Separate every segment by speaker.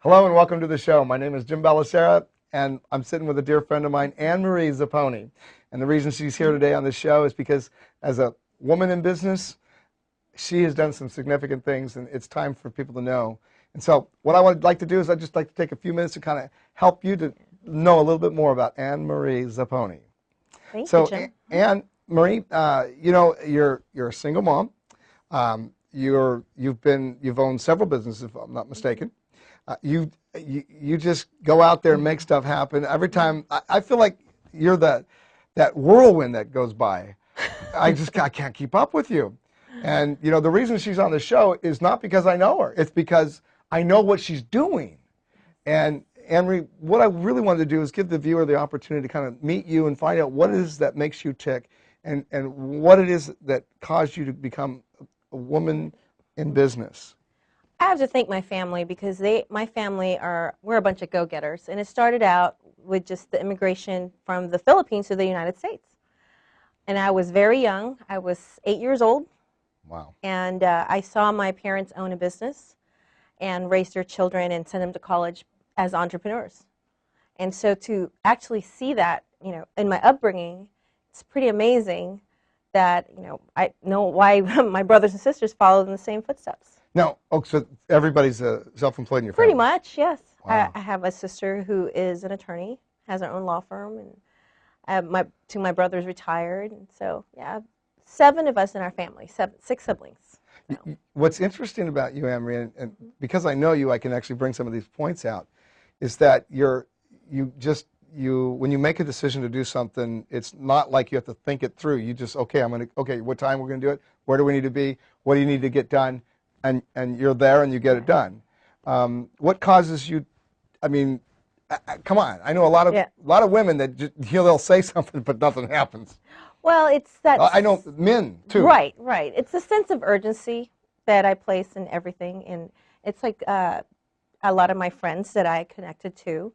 Speaker 1: Hello and welcome to the show. My name is Jim Bellacera, and I'm sitting with a dear friend of mine, Anne-Marie Zepponi. And the reason she's here today on this show is because as a woman in business, she has done some significant things, and it's time for people to know. And so what I would like to do is I'd just like to take a few minutes to kind of help you to know a little bit more about Anne-Marie Zepponi.
Speaker 2: Thank you,
Speaker 1: So,
Speaker 2: Jim.
Speaker 1: Anne-Marie, you're a single mom. You've owned several businesses, if I'm not mistaken. You just go out there and make stuff happen. Every time I feel like you're that whirlwind that goes by. I can't keep up with you. And the reason she's on the show is not because I know her. It's because I know what she's doing. And Anne-Marie, what I really wanted to do is give the viewer the opportunity to kind of meet you and find out what it is that makes you tick and what it is that caused you to become a woman in business.
Speaker 2: I have to thank my family because we're a bunch of go-getters, and it started out with just the immigration from the Philippines to the United States. And I was very young. I was 8 years old.
Speaker 1: Wow.
Speaker 2: And I saw my parents own a business and raise their children and send them to college as entrepreneurs. And so to actually see that, in my upbringing, it's pretty amazing that, I know why my brothers and sisters followed in the same footsteps.
Speaker 1: Now, so everybody's self-employed in your family?
Speaker 2: Pretty much, yes.
Speaker 1: Wow.
Speaker 2: I have a sister who is an attorney, has her own law firm, and two of my brothers retired. And so, yeah, 7 of us in our family, 6 siblings. So.
Speaker 1: What's interesting about you, Anne-Marie, and because I know you, I can actually bring some of these points out, is that when you make a decision to do something, it's not like you have to think it through. You just, okay, what time we're going to do it? Where do we need to be? What do you need to get done? And you're there and you get it done. What causes you? I mean, come on. I know a lot of women that they'll say something but nothing happens.
Speaker 2: Well, it's that.
Speaker 1: I know men too.
Speaker 2: Right. It's a sense of urgency that I place in everything, and it's like a lot of my friends that I connected to.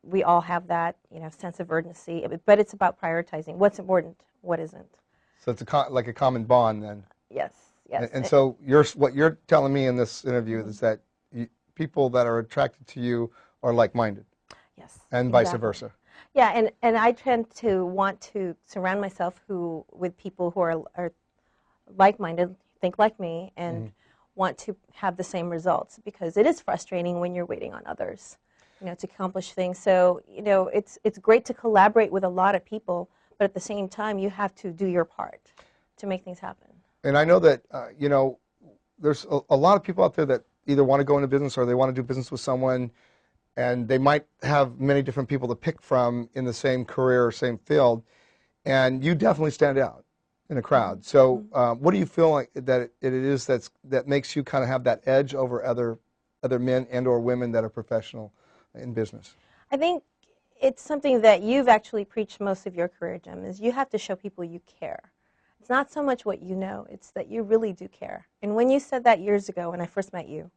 Speaker 2: We all have that, sense of urgency, but it's about prioritizing what's important, what isn't.
Speaker 1: So it's like a common bond then.
Speaker 2: Yes.
Speaker 1: And so what you're telling me in this interview is that people that are attracted to you are like-minded.
Speaker 2: Yes.
Speaker 1: And vice versa.
Speaker 2: Yeah, and I tend to want to surround myself with people who are like-minded, think like me, and want to have the same results, because it is frustrating when you're waiting on others, to accomplish things. So, it's great to collaborate with a lot of people, but at the same time, you have to do your part to make things happen.
Speaker 1: And I know that, there's a lot of people out there that either want to go into business or they want to do business with someone, and they might have many different people to pick from in the same career or same field, and you definitely stand out in a crowd. So what do you feel like that it is that makes you kind of have that edge over other men and or women that are professional in business?
Speaker 2: I think it's something that you've actually preached most of your career, Jim, is you have to show people you care. It's not so much what you know, it's that you really do care. And when you said that years ago when I first met you,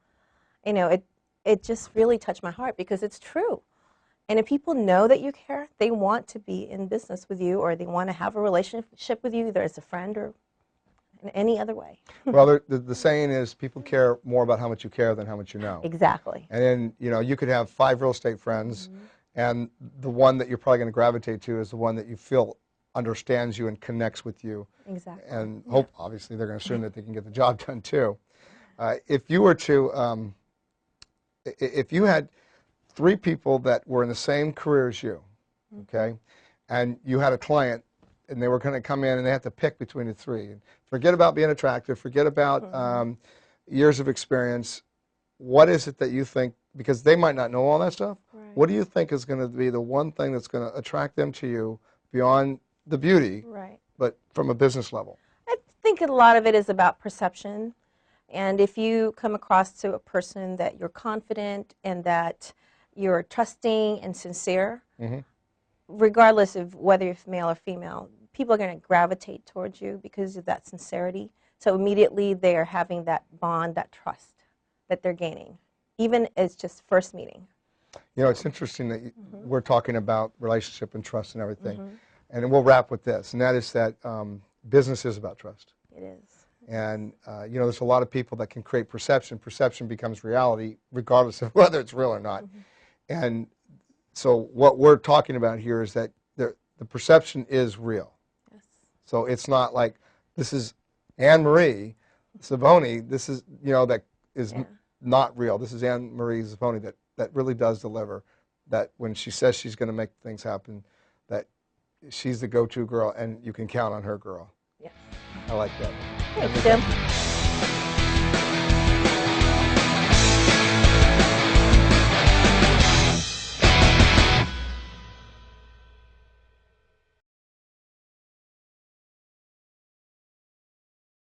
Speaker 2: it just really touched my heart, because it's true. And if people know that you care, they want to be in business with you, or they want to have a relationship with you, either as a friend or in any other way.
Speaker 1: Well, the saying is people care more about how much you care than how much you know.
Speaker 2: Exactly.
Speaker 1: And then, you could have 5 real estate friends, and the one that you're probably going to gravitate to is the one that you feel understands you and connects with you.
Speaker 2: Exactly.
Speaker 1: And obviously, they're going to assume that they can get the job done too. If you were to, if you had 3 people that were in the same career as you, okay, and you had a client, and they were going to come in and they had to pick between the 3. Forget about being attractive. Forget about years of experience. What is it that you think, because they might not know all that stuff, what do you think is going to be the one thing that's going to attract them to you beyond the beauty, but from a business level?
Speaker 2: I think a lot of it is about perception. And if you come across to a person that you're confident and that you're trusting and sincere, regardless of whether you're male or female, people are going to gravitate towards you because of that sincerity. So immediately they are having that bond, that trust that they're gaining, even as just first meeting.
Speaker 1: It's interesting that we're talking about relationship and trust and everything. And we'll wrap with this, and that is that business is about trust.
Speaker 2: It is.
Speaker 1: And you know, there's a lot of people that can create perception. Perception becomes reality, regardless of whether it's real or not. And so, what we're talking about here is that the perception is real.
Speaker 2: Yes.
Speaker 1: So it's not like this is Anne Marie Zepponi. This is, you know, that is not real. This is Anne Marie Zepponi that really does deliver. That when she says she's going to make things happen, that she's the go-to girl, and you can count on her, girl.
Speaker 2: Yes.
Speaker 1: I like that.
Speaker 2: Thanks, Jim.